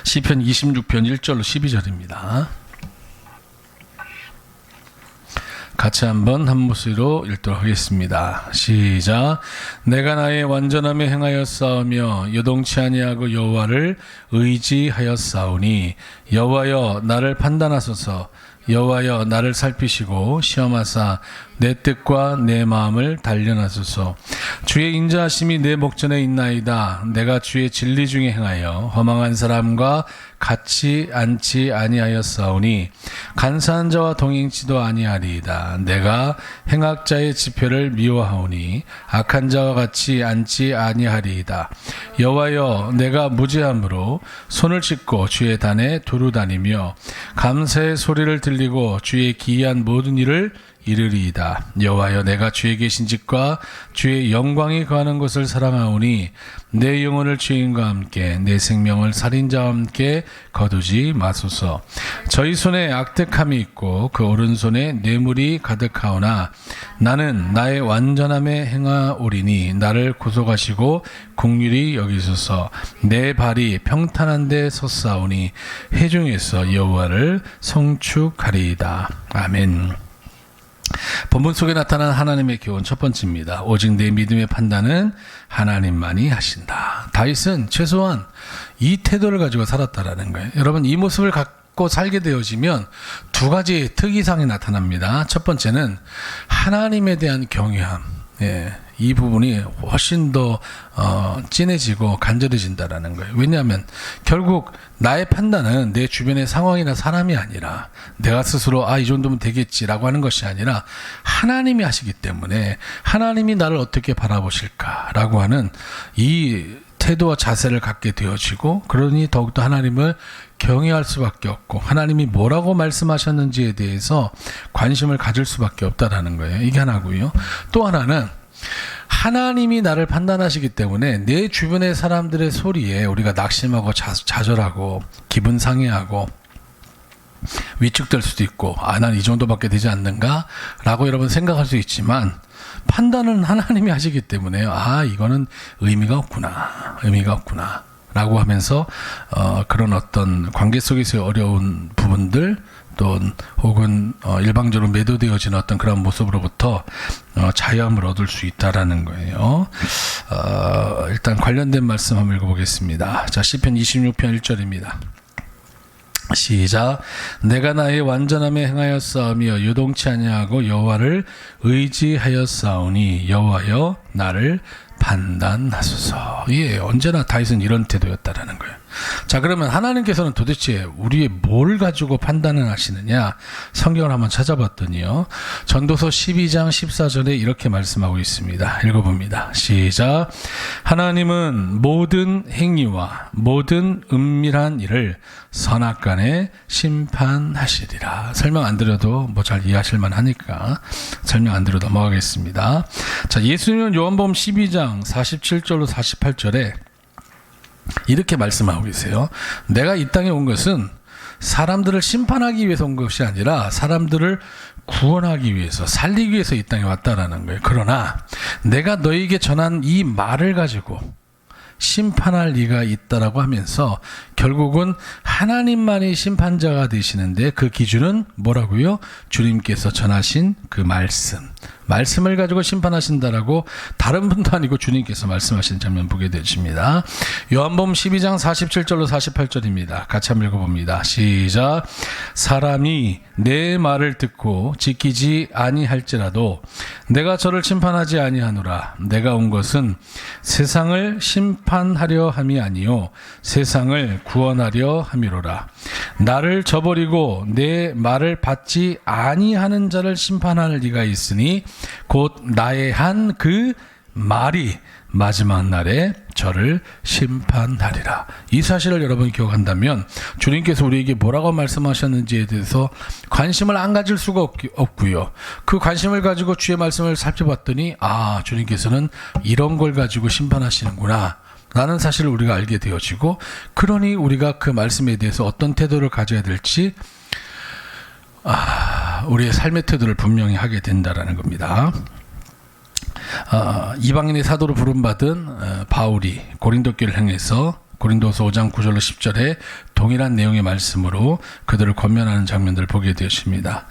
시편 26편 1절로 12절입니다. 같이 한번 한 목소리로 읽도록 하겠습니다. 시작. 내가 나의 완전함에 행하였사오며 요동치 아니하고 여호와를 의지하였사오니 여호와여 나를 판단하소서. 여호와여 나를 살피시고 시험하사 내 뜻과 내 마음을 단련하소서. 주의 인자하심이 내 목전에 있나이다. 내가 주의 진리 중에 행하여 허망한 사람과 같이 앉지 아니하였사오니 간사한 자와 동행치도 아니하리이다. 내가 행악자의 지표를 미워하오니 악한 자와 같이 앉지 아니하리이다. 여호와여 내가 무죄함으로 손을 씻고 주의 단에 두루 다니며 감사의 소리를 들리고 주의 기이한 모든 일을 이르리이다. 여호와여 내가 주의 계신 집과 주의 영광이 거하는 곳을 사랑하오니 내 영혼을 죄인과 함께 내 생명을 살인자와 함께 거두지 마소서. 저희 손에 악택함이 있고 그 오른손에 뇌물이 가득하오나 나는 나의 완전함에 행하오리니 나를 구속하시고 긍휼히 여기소서. 내 발이 평탄한 데 섰사오니 회중에서 여호와를 송축하리이다. 아멘. 본문 속에 나타난 하나님의 교훈 첫 번째입니다. 오직 내 믿음의 판단은 하나님만이 하신다. 다윗은 최소한 이 태도를 가지고 살았다라는 거예요. 여러분, 이 모습을 갖고 살게 되어지면 두 가지 특이사항이 나타납니다. 첫 번째는 하나님에 대한 경외함. 이 부분이 훨씬 더 진해지고 간절해진다라는 거예요. 왜냐하면 결국 나의 판단은 내 주변의 상황이나 사람이 아니라 내가 스스로 이 정도면 되겠지라고 하는 것이 아니라 하나님이 하시기 때문에 하나님이 나를 어떻게 바라보실까라고 하는 이 태도와 자세를 갖게 되어지고, 그러니 더욱더 하나님을 경외할 수밖에 없고 하나님이 뭐라고 말씀하셨는지에 대해서 관심을 가질 수밖에 없다라는 거예요. 이게 하나고요. 또 하나는 하나님이 나를 판단하시기 때문에 내 주변의 사람들의 소리에 우리가 낙심하고 좌절하고 기분 상해하고 위축될 수도 있고 난 이 정도밖에 되지 않는가 라고 여러분 생각할 수 있지만, 판단은 하나님이 하시기 때문에 이거는 의미가 없구나 라고 하면서 그런 어떤 관계 속에서의 어려운 부분들 또 혹은 일방적으로 매도되어지는 어떤 그런 모습으로부터 자유함을 얻을 수 있다라는 거예요. 일단 관련된 말씀 한번 읽어보겠습니다. 자, 시편 26편 1절입니다. 시작. 내가 나의 완전함에 행하였사오며 요동치 아니하고 여호와를 의지하였사오니 여호와여 나를 판단하소서. 언제나 다윗은 이런 태도였다라는 거예요. 자, 그러면 하나님께서는 도대체 우리의 뭘 가지고 판단을 하시느냐? 성경을 한번 찾아봤더니요, 전도서 12장 14절에 이렇게 말씀하고 있습니다. 읽어봅니다. 시작. 하나님은 모든 행위와 모든 은밀한 일을 선악간에 심판하시리라. 설명 안 드려도 잘 이해하실 만하니까 설명 안 드려 넘어가겠습니다. 자, 예수님은 요한복음 12장 47절로 48절에 이렇게 말씀하고 계세요. 내가 이 땅에 온 것은 사람들을 심판하기 위해서 온 것이 아니라 사람들을 구원하기 위해서, 살리기 위해서 이 땅에 왔다라는 거예요. 그러나 내가 너에게 전한 이 말을 가지고 심판할 리가 있다라고 하면서 결국은 하나님만이 심판자가 되시는데 그 기준은 뭐라고요? 주님께서 전하신 그 말씀을 가지고 심판하신다라고, 다른 분도 아니고 주님께서 말씀하신 장면 보게 되십니다. 요한복음 12장 47절로 48절입니다. 같이 한번 읽어봅니다. 시작. 사람이 내 말을 듣고 지키지 아니할지라도 내가 저를 심판하지 아니하노라. 내가 온 것은 세상을 심판하려 함이 아니요 세상을 구원하려 함이로라. 나를 저버리고 내 말을 받지 아니하는 자를 심판할 리가 있으니 곧 나의 한 그 말이 마지막 날에 저를 심판하리라. 이 사실을 여러분이 기억한다면 주님께서 우리에게 뭐라고 말씀하셨는지에 대해서 관심을 안 가질 수가 없고요. 그 관심을 가지고 주의 말씀을 살펴봤더니 주님께서는 이런 걸 가지고 심판하시는구나 라는 사실을 우리가 알게 되어지고, 그러니 우리가 그 말씀에 대해서 어떤 태도를 가져야 될지 우리의 삶의 태도를 분명히 하게 된다라는 겁니다. 이방인의 사도로 부름받은 바울이 고린도 교회를 향해서 고린도서 5장 9절로 10절에 동일한 내용의 말씀으로 그들을 권면하는 장면들을 보게 되었습니다.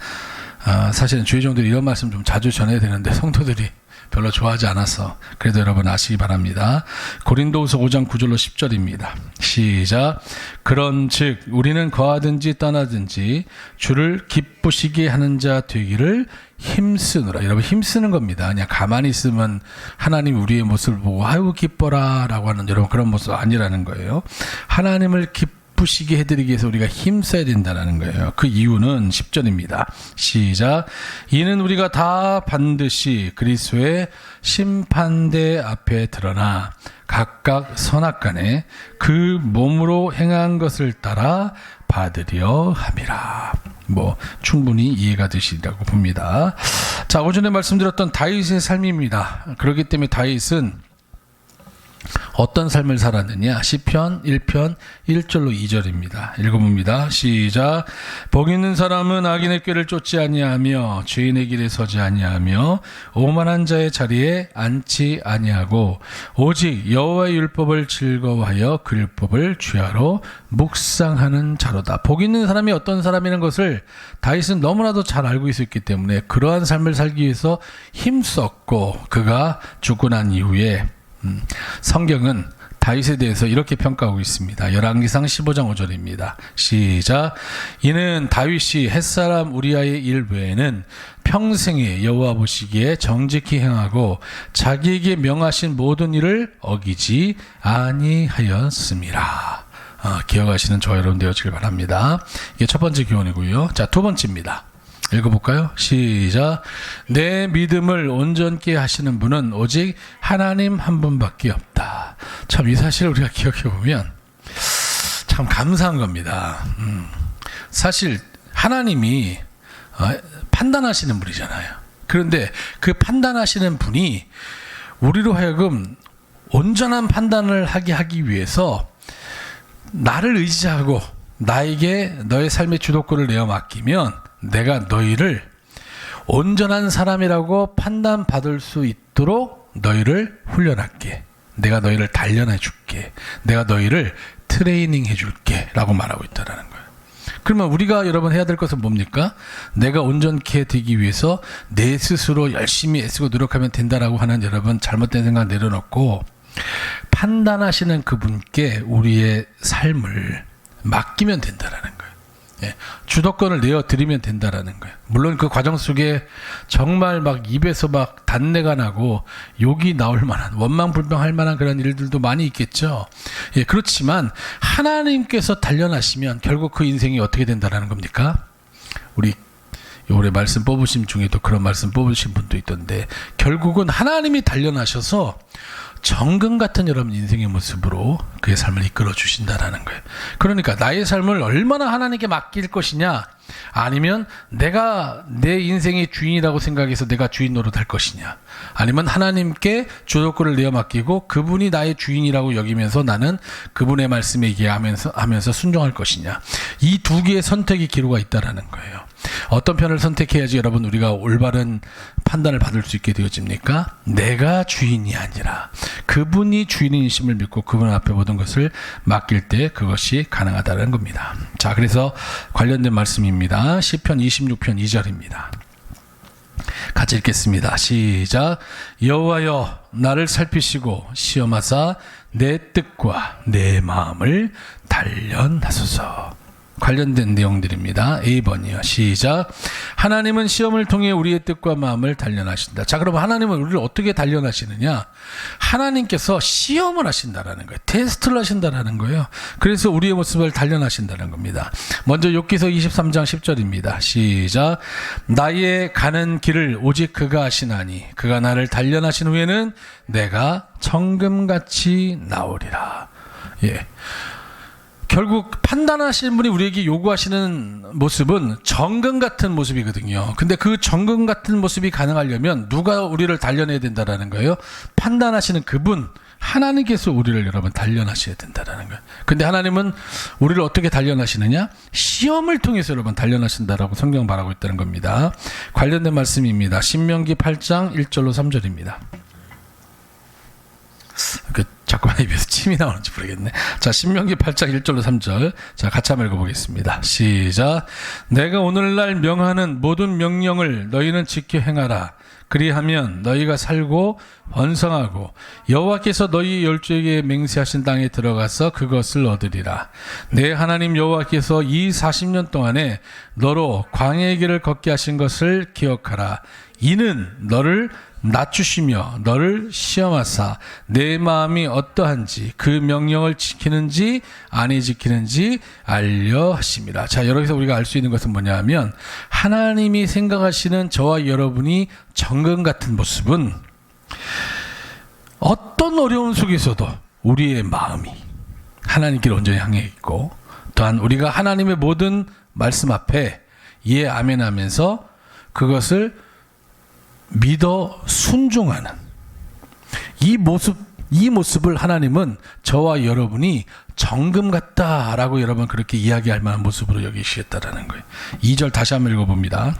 사실은 주의종들이 이런 말씀 좀 자주 전해야 되는데 성도들이 별로 좋아하지 않아서 그래도 여러분 아시기 바랍니다. 고린도후서 5장 9절로 10절입니다. 시작. 그런즉 우리는 거하든지 떠나든지 주를 기쁘시게 하는 자 되기를 힘쓰느라. 여러분 힘쓰는 겁니다. 그냥 가만히 있으면 하나님 우리의 모습을 보고 아이고 기뻐라 라고 하는 여러분 그런 모습 아니라는 거예요. 하나님을 기쁘시게 해드리기 위해서 우리가 힘써야 된다는 거예요. 그 이유는 10절입니다. 시작. 이는 우리가 다 반드시 그리스도의 심판대 앞에 드러나 각각 선악간에 그 몸으로 행한 것을 따라 받으려 함이라. 충분히 이해가 되시리라고 봅니다. 자, 오전에 말씀드렸던 다윗의 삶입니다. 그렇기 때문에 다윗은 어떤 삶을 살았느냐? 시편 1편 1절로 2절입니다. 읽어봅니다. 시작. 복 있는 사람은 악인의 꾀를 쫓지 아니하며 죄인의 길에 서지 아니하며 오만한 자의 자리에 앉지 아니하고 오직 여호와의 율법을 즐거워하여 그 율법을 주야로 묵상하는 자로다. 복 있는 사람이 어떤 사람이라는 것을 다윗은 너무나도 잘 알고 있었기 때문에 그러한 삶을 살기 위해서 힘썼고 그가 죽고 난 이후에 성경은 다윗에 대해서 이렇게 평가하고 있습니다. 열왕기상 15장 5절입니다. 시작. 이는 다윗이 햇사람 우리아의 일 외에는 평생에 여호와 보시기에 정직히 행하고 자기에게 명하신 모든 일을 어기지 아니하였음이라. 기억하시는 저와 여러분 되어지길 바랍니다. 이게 첫 번째 교훈이고요. 자, 두 번째입니다. 읽어볼까요? 시작. 내 믿음을 온전케 하시는 분은 오직 하나님 한 분밖에 없다. 참 이 사실을 우리가 기억해보면 참 감사한 겁니다. 사실 하나님이 판단하시는 분이잖아요. 그런데 그 판단하시는 분이 우리로 하여금 온전한 판단을 하기 위해서 나를 의지하고 나에게 너의 삶의 주도권을 내어 맡기면 내가 너희를 온전한 사람이라고 판단받을 수 있도록 너희를 훈련할게. 내가 너희를 단련해 줄게. 내가 너희를 트레이닝 해 줄게 라고 말하고 있다는 거예요. 그러면 우리가 여러분 해야 될 것은 뭡니까? 내가 온전케 되기 위해서 내 스스로 열심히 애쓰고 노력하면 된다라고 하는 여러분 잘못된 생각 내려놓고 판단하시는 그분께 우리의 삶을 맡기면 된다라는 거예요. 주도권을 내어드리면 된다라는 거예요. 물론 그 과정 속에 정말 막 입에서 막 단내가 나고 욕이 나올 만한 원망불평할 만한 그런 일들도 많이 있겠죠. 그렇지만 하나님께서 단련하시면 결국 그 인생이 어떻게 된다라는 겁니까? 우리 올해 말씀 뽑으신 중에도 그런 말씀 뽑으신 분도 있던데 결국은 하나님이 단련하셔서 정금 같은 여러분 인생의 모습으로 그의 삶을 이끌어 주신다라는 거예요. 그러니까 나의 삶을 얼마나 하나님께 맡길 것이냐, 아니면 내가 내 인생의 주인이라고 생각해서 내가 주인 노릇할 것이냐, 아니면 하나님께 주도권을 내어 맡기고 그분이 나의 주인이라고 여기면서 나는 그분의 말씀에 이해하면서 순종할 것이냐. 이 두 개의 선택의 기로가 있다라는 거예요. 어떤 편을 선택해야지 여러분 우리가 올바른 판단을 받을 수 있게 되어집니까? 내가 주인이 아니라 그분이 주인이심을 믿고 그분 앞에 모든 것을 맡길 때 그것이 가능하다는 겁니다. 자, 그래서 관련된 말씀입니다. 시편 26편 2절입니다. 같이 읽겠습니다. 시작. 여호와여 나를 살피시고 시험하사 내 뜻과 내 마음을 단련하소서. 관련된 내용들입니다. A번이요. 시작. 하나님은 시험을 통해 우리의 뜻과 마음을 단련하신다. 자, 그럼 하나님은 우리를 어떻게 단련하시느냐? 하나님께서 시험을 하신다라는 거예요. 테스트를 하신다라는 거예요. 그래서 우리의 모습을 단련하신다는 겁니다. 먼저 욥기서 23장 10절입니다. 시작. 나의 가는 길을 오직 그가 아시나니 그가 나를 단련하신 후에는 내가 정금같이 나오리라. 결국 판단하시는 분이 우리에게 요구하시는 모습은 정금 같은 모습이거든요. 근데 그 정금 같은 모습이 가능하려면 누가 우리를 단련해야 된다라는 거예요? 판단하시는 그분, 하나님께서 우리를 여러분 단련하셔야 된다라는 거예요. 근데 하나님은 우리를 어떻게 단련하시느냐? 시험을 통해서 여러분 단련하신다라고 성경 말하고 있다는 겁니다. 관련된 말씀입니다. 신명기 8장 1절로 3절입니다. 자꾸만 입에서 침이 나오는지 모르겠네. 자, 신명기 8장 1절로 3절. 자, 같이 한번 읽어보겠습니다. 시작. 내가 오늘날 명하는 모든 명령을 너희는 지켜 행하라. 그리하면 너희가 살고 번성하고 여호와께서 너희 열조에게 맹세하신 땅에 들어가서 그것을 얻으리라. 내 하나님 여호와께서 이 40년 동안에 너로 광야의 길을 걷게 하신 것을 기억하라. 이는 너를 낮추시며 너를 시험하사 내 마음이 어떠한지 그 명령을 지키는지 아니 지키는지 알려 하심이라. 자, 여기서 우리가 알 수 있는 것은 뭐냐 하면 하나님이 생각하시는 저와 여러분이 정금 같은 모습은 어떤 어려움 속에서도 우리의 마음이 하나님께 온전히 향해 있고, 또한 우리가 하나님의 모든 말씀 앞에 예 아멘 하면서 그것을 믿어 순종하는 이 모습을 하나님은 저와 여러분이 정금 같다라고 여러분 그렇게 이야기할 만한 모습으로 여기시겠다라는 거예요. 2절 다시 한번 읽어봅니다.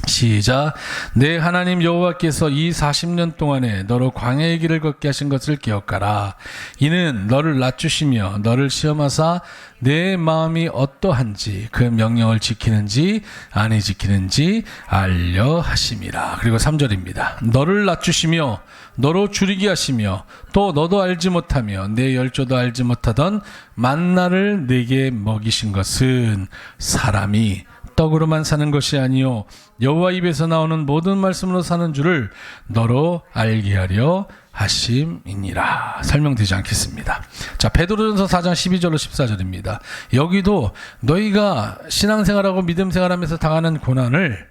시작. 내 하나님 여호와께서 이 40년 동안에 너로 광야의 길을 걷게 하신 것을 기억하라. 이는 너를 낮추시며 너를 시험하사 내 마음이 어떠한지 그 명령을 지키는지 아니 지키는지 알려 하심이라. 그리고 3절입니다. 너를 낮추시며 너로 줄이게 하시며 또 너도 알지 못하며 내 열조도 알지 못하던 만나를 내게 먹이신 것은 사람이 떡으로만 사는 것이 아니요 여호와 입에서 나오는 모든 말씀으로 사는 줄을 너로 알게 하려 하심이니라. 설명되지 않겠습니다. 자, 베드로전서 4장 12절로 14절입니다. 여기도 너희가 신앙생활하고 믿음생활하면서 당하는 고난을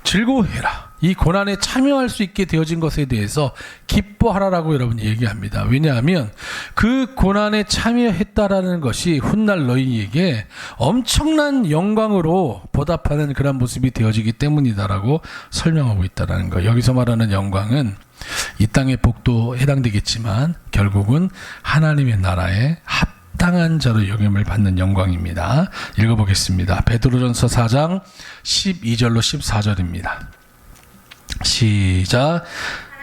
즐거워해라. 이 고난에 참여할 수 있게 되어진 것에 대해서 기뻐하라라고 여러분 얘기합니다. 왜냐하면 그 고난에 참여했다라는 것이 훗날 너희에게 엄청난 영광으로 보답하는 그런 모습이 되어지기 때문이다라고 설명하고 있다라는 거. 여기서 말하는 영광은 이 땅의 복도 해당되겠지만 결국은 하나님의 나라에 합당한 자로 여김을 받는 영광입니다. 읽어보겠습니다. 베드로전서 4장 12절로 14절입니다. 시작.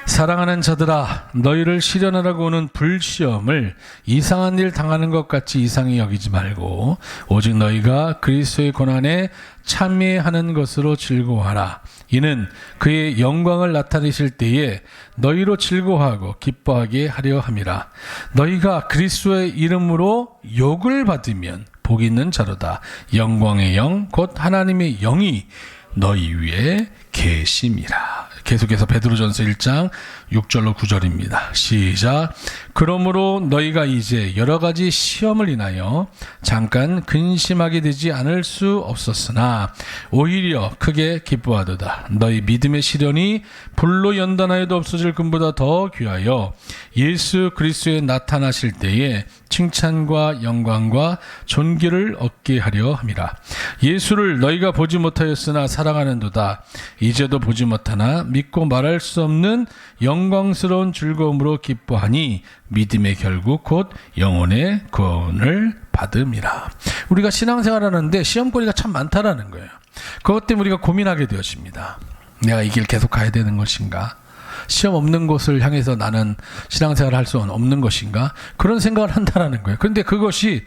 사랑하는 자들아, 너희를 시련하라고 오는 불시험을 이상한 일 당하는 것 같이 이상히 여기지 말고 오직 너희가 그리스도의 고난에 참여하는 것으로 즐거워하라. 이는 그의 영광을 나타내실 때에 너희로 즐거워하고 기뻐하게 하려 함이라. 너희가 그리스도의 이름으로 욕을 받으면 복 있는 자로다. 영광의 영 곧 하나님의 영이 너희 위에 계심이라. 계속해서 베드로전서 1장 6절로 9절입니다. 시작. 그러므로 너희가 이제 여러 가지 시험을 인하여 잠깐 근심하게 되지 않을 수 없었으나 오히려 크게 기뻐하도다. 너희 믿음의 시련이 불로 연단하여도 없어질 금보다 더 귀하여 예수 그리스도에 나타나실 때에 칭찬과 영광과 존귀를 얻게 하려 함이라. 예수를 너희가 보지 못하였으나 사랑하는도다. 이제도 보지 못하나 믿고 말할 수 없는 영광스러운 즐거움으로 기뻐하니 믿음의 결국 곧 영혼의 구원을 받음이라. 우리가 신앙생활하는데 시험거리가 참 많다라는 거예요. 그것 때문에 우리가 고민하게 되어집니다. 내가 이 길 계속 가야 되는 것인가? 시험 없는 곳을 향해서 나는 신앙생활을 할 수 없는 것인가? 그런 생각을 한다라는 거예요. 그런데 그것이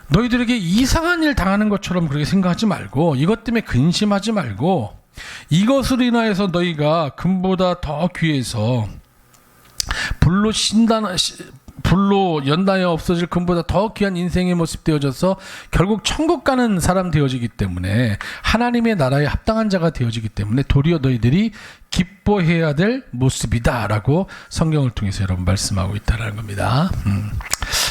너희들에게 이상한 일 당하는 것처럼 그렇게 생각하지 말고, 이것 때문에 근심하지 말고, 이것으로 인하여서 너희가 금보다 더 귀해서 불로 연단하여 없어질 금보다 더 귀한 인생의 모습 되어져서 결국 천국 가는 사람 되어지기 때문에, 하나님의 나라에 합당한 자가 되어지기 때문에 도리어 너희들이 기뻐해야 될 모습이다라고 성경을 통해서 여러분 말씀하고 있다는 겁니다.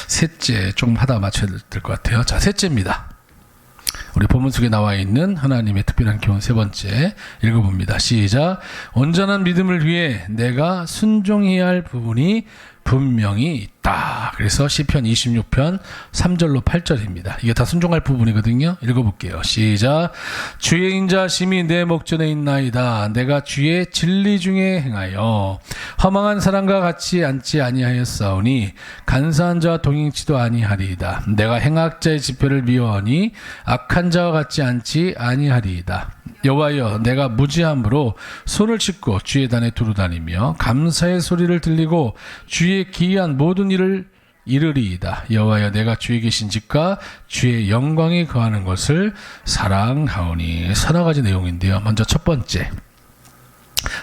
셋째, 좀 하다 맞춰야 될 것 같아요. 자, 셋째입니다. 우리 본문 속에 나와 있는 하나님의 특별한 교훈 세 번째 읽어봅니다. 시작. 온전한 믿음을 위해 내가 순종해야 할 부분이 분명히 있다. 그래서 시편 26편 3절로 8절입니다. 이게 다 순종할 부분이거든요. 읽어볼게요. 시작. 주의 인자심이 내 목전에 있나이다. 내가 주의 진리 중에 행하여 허망한 사람과 같이 앉지 아니하였사오니 간사한 자와 동행치도 아니하리이다. 내가 행악자의 지표를 미워하니 악한 자와 같이 앉지 아니하리이다. 여호와여 내가 무지함으로 손을 씻고 주의 단에 두루 다니며 감사의 소리를 들리고 주의 기이한 모든 일을 이르리이다. 여호와여 내가 주의 계신 집과 주의 영광이 거하는 것을 사랑하오니. 서너 가지 내용인데요. 먼저 첫 번째,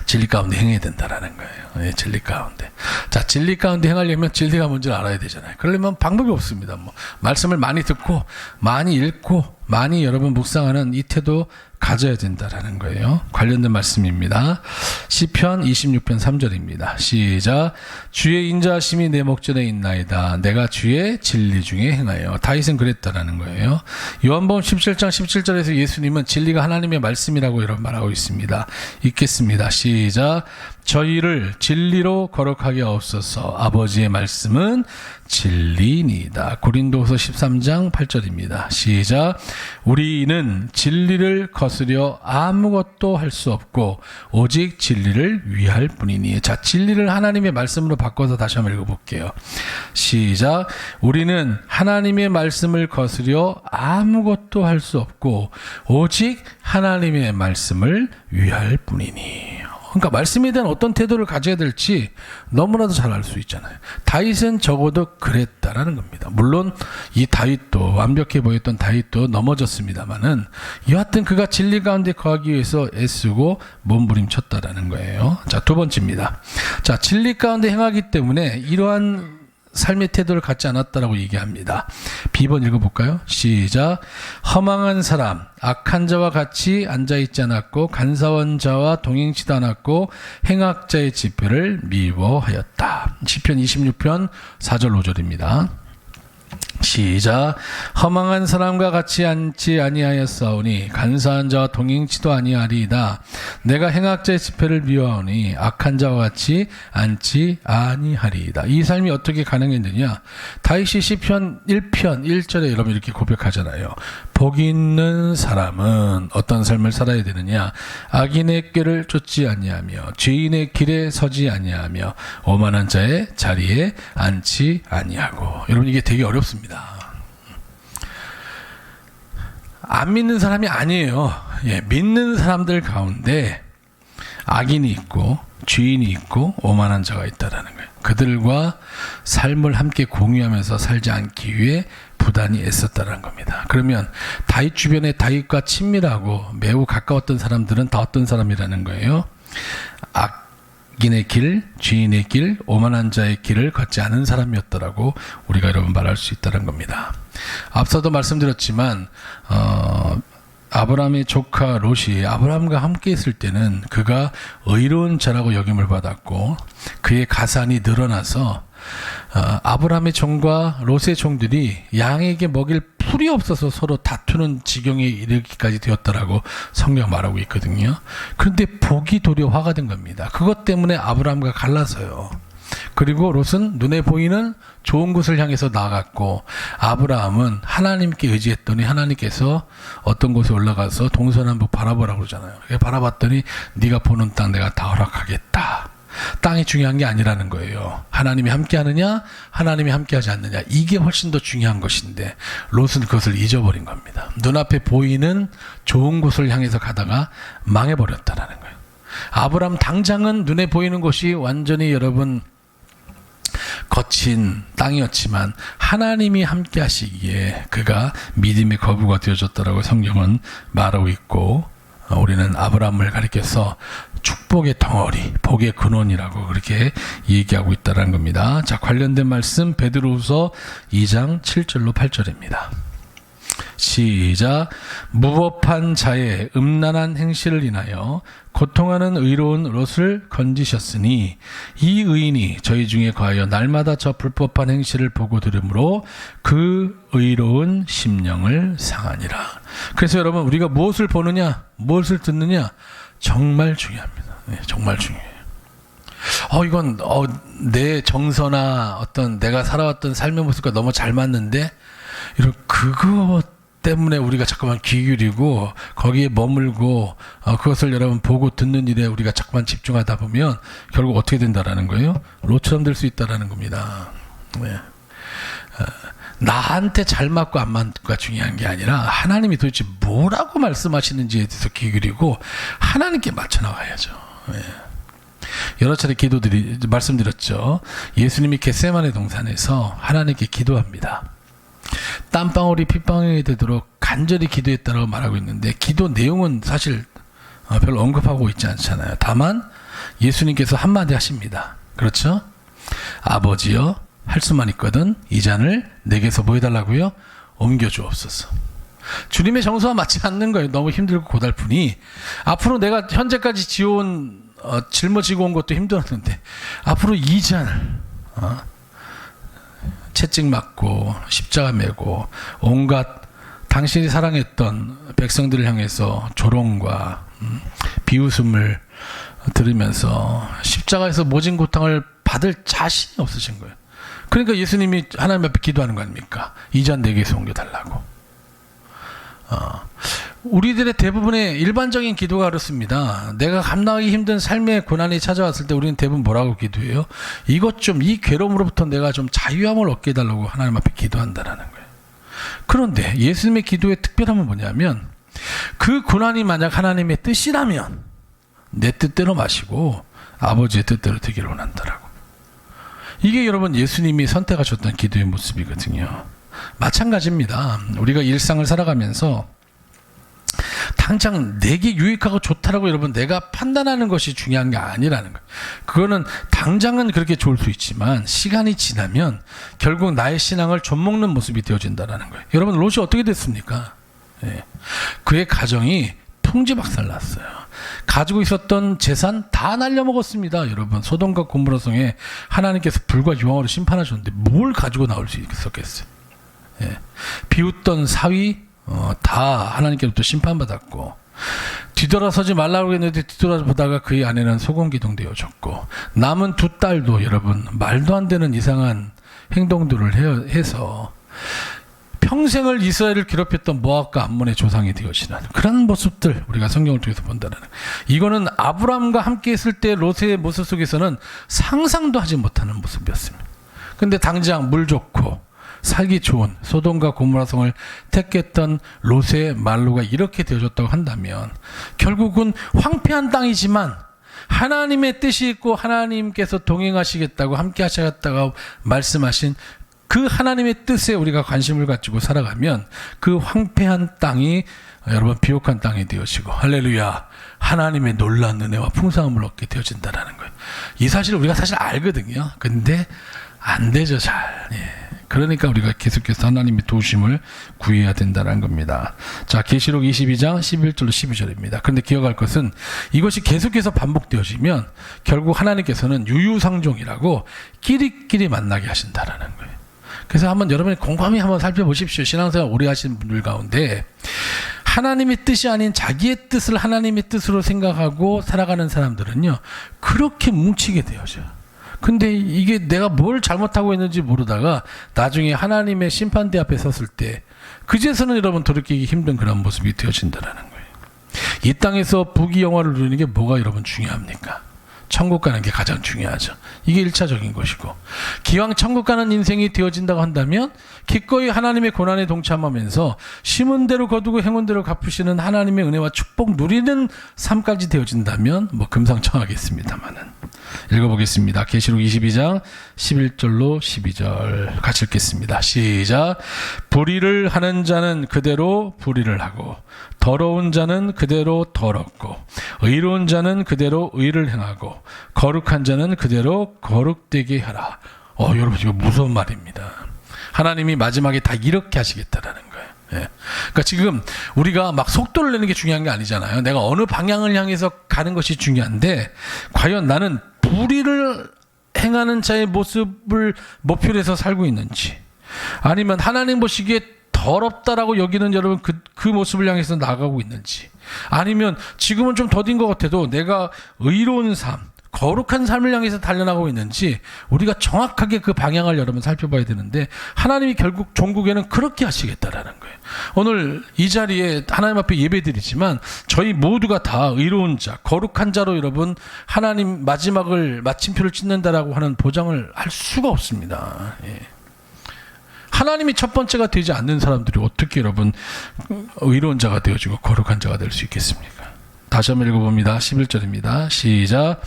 진리 가운데 행해야 된다라는 거예요. 네, 진리 가운데. 자, 진리 가운데 행하려면 진리가 뭔지를 알아야 되잖아요. 그러려면 방법이 없습니다. 말씀을 많이 듣고 많이 읽고 많이 여러분 묵상하는 이 태도 가져야 된다라는 거예요. 관련된 말씀입니다. 시편 26편 3절입니다. 시작. 주의 인자하심이 내 목전에 있나이다. 내가 주의 진리 중에 행하여. 다윗은 그랬다라는 거예요. 요한복음 17장 17절에서 예수님은 진리가 하나님의 말씀이라고 여러분 말하고 있습니다. 읽겠습니다. 시작. 저희를 진리로 거룩하게 하옵소서. 아버지의 말씀은 진리니이다. 고린도후서 13장 8절입니다. 시작. 우리는 진리를 거스려 아무것도 할 수 없고 오직 진리를 위할 뿐이니. 자, 진리를 하나님의 말씀으로 바꿔서 다시 한번 읽어볼게요. 시작. 우리는 하나님의 말씀을 거스려 아무것도 할 수 없고 오직 하나님의 말씀을 위할 뿐이니. 그러니까 말씀에 대한 어떤 태도를 가져야 될지 너무나도 잘 알 수 있잖아요. 다윗은 적어도 그랬다라는 겁니다. 물론 이 다윗도, 완벽해 보였던 다윗도 넘어졌습니다만은 여하튼 그가 진리 가운데 거하기 위해서 애쓰고 몸부림쳤다라는 거예요. 자, 두 번째입니다. 자, 진리 가운데 행하기 때문에 이러한 삶의 태도를 갖지 않았다라고 얘기합니다. B번 읽어볼까요? 시작. 허망한 사람, 악한 자와 같이 앉아있지 않았고 간사한 자와 동행치도 않았고 행악자의 집회를 미워하였다. 시편 26편 4절 5절입니다. 시작. 허망한 사람과 같이 앉지 아니하였사오니 간사한 자와 동행치도 아니하리이다. 내가 행악자의 집회를 미워하오니 악한 자와 같이 앉지 아니하리이다. 이 삶이 어떻게 가능했느냐? 다윗이 시편 1편 1절에 여러분 이렇게 고백하잖아요. 복 있는 사람은 어떤 삶을 살아야 되느냐? 악인의 꾀를 쫓지 아니하며 죄인의 길에 서지 아니하며 오만한 자의 자리에 앉지 아니하고. 여러분 이게 되게 어렵습니다. 안 믿는 사람이 아니에요. 예, 믿는 사람들 가운데 악인이 있고 죄인이 있고 오만한 자가 있다라는 거예요. 그들과 삶을 함께 공유하면서 살지 않기 위해 부단히 애썼다는 겁니다. 그러면 다윗 주변에 다윗과 친밀하고 매우 가까웠던 사람들은 다 어떤 사람이라는 거예요? 악인의 길, 죄인의 길, 오만한 자의 길을 걷지 않은 사람이었더라고 우리가 여러분 말할 수 있다는 겁니다. 앞서도 말씀드렸지만 아브라함의 조카 롯이 아브라함과 함께 있을 때는 그가 의로운 자라고 여김을 받았고 그의 가산이 늘어나서 아브라함의 종과 롯의 종들이 양에게 먹일 풀이 없어서 서로 다투는 지경에 이르기까지 되었다라고 성경 말하고 있거든요. 그런데 복이 도리어 화가 된 겁니다. 그것 때문에 아브라함과 갈라서요. 그리고 롯은 눈에 보이는 좋은 곳을 향해서 나갔고 아브라함은 하나님께 의지했더니 하나님께서 어떤 곳에 올라가서 동서남북 바라보라고 그러잖아요. 바라봤더니 네가 보는 땅 내가 다 허락하겠다. 땅이 중요한 게 아니라는 거예요. 하나님이 함께하느냐 하나님이 함께하지 않느냐 이게 훨씬 더 중요한 것인데 롯은 그것을 잊어버린 겁니다. 눈앞에 보이는 좋은 곳을 향해서 가다가 망해버렸다는 거예요. 아브라함 당장은 눈에 보이는 것이 완전히 여러분 거친 땅이었지만 하나님이 함께 하시기에 그가 믿음의 거부가 되어졌다라고 성경은 말하고 있고 우리는 아브라함을 가리켜서 축복의 덩어리, 복의 근원이라고 그렇게 얘기하고 있다는 겁니다. 자, 관련된 말씀 베드로후서 2장 7절로 8절입니다. 시작. 무법한 자의 음란한 행실을 인하여 고통하는 의로운 롯을 건지셨으니 이 의인이 저희 중에 거하여 날마다 저 불법한 행실을 보고 들으므로 그 의로운 심령을 상하니라. 그래서 여러분 우리가 무엇을 보느냐 무엇을 듣느냐 정말 중요합니다. 네, 정말 중요해요. 이건 내 정서나 어떤 내가 살아왔던 삶의 모습과 너무 잘 맞는데 이런 그거 때문에 우리가 자꾸만 귀 기울이고 거기에 머물고 그것을 여러분 보고 듣는 일에 우리가 자꾸만 집중하다 보면 결국 어떻게 된다라는 거예요? 롯처럼 될 수 있다라는 겁니다. 네. 나한테 잘 맞고 안 맞고가 중요한 게 아니라 하나님이 도대체 뭐라고 말씀하시는지에 대해서 귀 기울이고 하나님께 맞춰 나가야죠. 예. 여러 차례 말씀드렸죠. 예수님이 겟세마네 동산에서 하나님께 기도합니다. 땀방울이 핏방울이 되도록 간절히 기도했다고 말하고 있는데 기도 내용은 사실 별로 언급하고 있지 않잖아요. 다만 예수님께서 한마디 하십니다. 그렇죠? 아버지여, 할 수만 있거든 이 잔을 내게서 뭐 해달라고요? 옮겨주옵소서. 주님의 정서와 맞지 않는 거예요. 너무 힘들고 고달프니 앞으로 내가 현재까지 지어온 짊어지고 온 것도 힘들었는데 앞으로 이 잔을 채찍 맞고 십자가 메고 온갖 당신이 사랑했던 백성들을 향해서 조롱과 비웃음을 들으면서 십자가에서 모진 고통을 받을 자신이 없으신 거예요. 그러니까 예수님이 하나님 앞에 기도하는 거 아닙니까? 이 잔 내게서 옮겨달라고. 우리들의 대부분의 일반적인 기도가 그렇습니다. 내가 감당하기 힘든 삶의 고난이 찾아왔을 때 우리는 대부분 뭐라고 기도해요? 이 괴로움으로부터 내가 좀 자유함을 얻게 해달라고 하나님 앞에 기도한다라는 거예요. 그런데 예수님의 기도의 특별함은 뭐냐면 그 고난이 만약 하나님의 뜻이라면 내 뜻대로 마시고 아버지의 뜻대로 되기를 원한다라고. 이게 여러분 예수님이 선택하셨던 기도의 모습이거든요. 마찬가지입니다. 우리가 일상을 살아가면서 당장 내게 유익하고 좋다라고 여러분 내가 판단하는 것이 중요한 게 아니라는 거예요. 그거는 당장은 그렇게 좋을 수 있지만 시간이 지나면 결국 나의 신앙을 좀먹는 모습이 되어진다는 거예요. 여러분 롯이 어떻게 됐습니까? 예. 그의 가정이 풍지박살났어요. 가지고 있었던 재산 다 날려먹었습니다. 여러분 소돔과 고모라 성에 하나님께서 불과 유황으로 심판하셨는데 뭘 가지고 나올 수 있었겠어요? 예. 비웃던 사위 다 하나님께로부터 심판받았고 뒤돌아서지 말라고 했는데 뒤돌아보다가 그의 아내는 소금기둥되어졌고 남은 두 딸도 여러분 말도 안 되는 이상한 행동들을 해서 평생을 이스라엘을 괴롭혔던 모압과 암몬의 조상이 되어지는 그런 모습들 우리가 성경을 통해서 본다는 이거는 아브라함과 함께 있을 때 롯의 모습 속에서는 상상도 하지 못하는 모습이었습니다. 근데 당장 물 좋고 살기 좋은 소돔과 고모라성을 택했던 롯의 말로가 이렇게 되어졌다고 한다면 결국은 황폐한 땅이지만 하나님의 뜻이 있고 하나님께서 동행하시겠다고 함께 하시겠다고 말씀하신 그 하나님의 뜻에 우리가 관심을 가지고 살아가면 그 황폐한 땅이 여러분 비옥한 땅이 되어지고 할렐루야 하나님의 놀라운 은혜와 풍성함을 얻게 되어진다는 거예요. 이 사실을 우리가 사실 알거든요. 근데 안 되죠 잘. 예. 그러니까 우리가 계속해서 하나님의 도우심을 구해야 된다는 겁니다. 자, 계시록 22장 11절로 12절입니다. 그런데 기억할 것은 이것이 계속해서 반복되어지면 결국 하나님께서는 유유상종이라고 끼리끼리 만나게 하신다라는 거예요. 그래서 한번 여러분이 곰곰이 한번 살펴보십시오. 신앙생활 오래 하신 분들 가운데 하나님의 뜻이 아닌 자기의 뜻을 하나님의 뜻으로 생각하고 살아가는 사람들은요 그렇게 뭉치게 되어져요. 근데 이게 내가 뭘 잘못하고 있는지 모르다가 나중에 하나님의 심판대 앞에 섰을 때 그제서는 여러분 돌이키기 힘든 그런 모습이 되어진다는 거예요. 이 땅에서 부귀영화를 누리는 게 뭐가 여러분 중요합니까? 천국 가는 게 가장 중요하죠. 이게 1차적인 것이고 기왕 천국 가는 인생이 되어진다고 한다면 기꺼이 하나님의 고난에 동참하면서 심은 대로 거두고 행운 대로 갚으시는 하나님의 은혜와 축복 누리는 삶까지 되어진다면 뭐 금상첨화겠습니다만은 읽어보겠습니다. 계시록 22장 11절로 12절 같이 읽겠습니다. 시작. 불의를 하는 자는 그대로 불의를 하고 더러운 자는 그대로 더럽고 의로운 자는 그대로 의를 행하고 거룩한 자는 그대로 거룩되게 하라. 여러분 이거 무서운 말입니다. 하나님이 마지막에 다 이렇게 하시겠다라는 거예요. 예. 그러니까 지금 우리가 막 속도를 내는 게 중요한 게 아니잖아요. 내가 어느 방향을 향해서 가는 것이 중요한데 과연 나는 불의를 행하는 자의 모습을 목표로 해서 살고 있는지 아니면 하나님 보시기에 더럽다라고 여기는 여러분 그 모습을 향해서 나가고 있는지 아니면 지금은 좀 더딘 것 같아도 내가 의로운 삶 거룩한 삶을 향해서 달려나가고 있는지 우리가 정확하게 그 방향을 여러분 살펴봐야 되는데 하나님이 결국 종국에는 그렇게 하시겠다라는 거예요. 오늘 이 자리에 하나님 앞에 예배드리지만 저희 모두가 다 의로운 자 거룩한 자로 여러분 하나님 마지막을 마침표를 찍는다라고 하는 보장을 할 수가 없습니다. 예. 하나님이 첫 번째가 되지 않는 사람들이 어떻게 여러분 의로운 자가 되어지고 거룩한 자가 될 수 있겠습니까? 다시 한번 읽어봅니다. 11절입니다. 시작.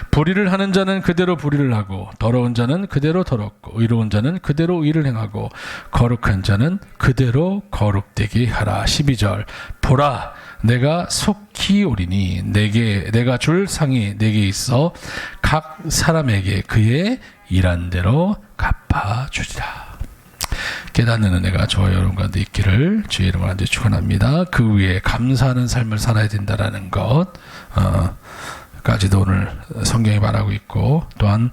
불의를 하는 자는 그대로 불의를 하고 더러운 자는 그대로 더럽고 의로운 자는 그대로 의를 행하고 거룩한 자는 그대로 거룩되게 하라. 12절. 보라, 내가 속히 오리니 내가 줄 상이 내게 있어 각 사람에게 그의 일한 대로 갚아주리라. 깨닫는 은혜가 저와 여러분 가운데 있기를 주의 이름으로 간절히 축원합니다. 그 위에 감사하는 삶을 살아야 된다라는 것 까지도 오늘 성경이 말하고 있고, 또한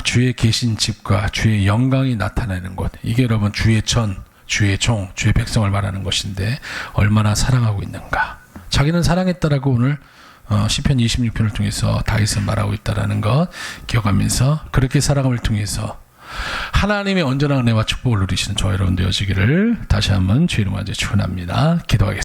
주의 계신 집과 주의 영광이 나타나는 곳, 이게 여러분 주의 전, 주의 종, 주의 백성을 말하는 것인데 얼마나 사랑하고 있는가. 자기는 사랑했다라고 오늘 시편 26편을 통해서 다윗은 말하고 있다라는 것 기억하면서 그렇게 사랑함을 통해서 하나님의 온전한 은혜와 축복을 누리시는 저와 여러분 되어지기를 다시 한번 주의 이름으로 축원합니다. 기도하겠습니다.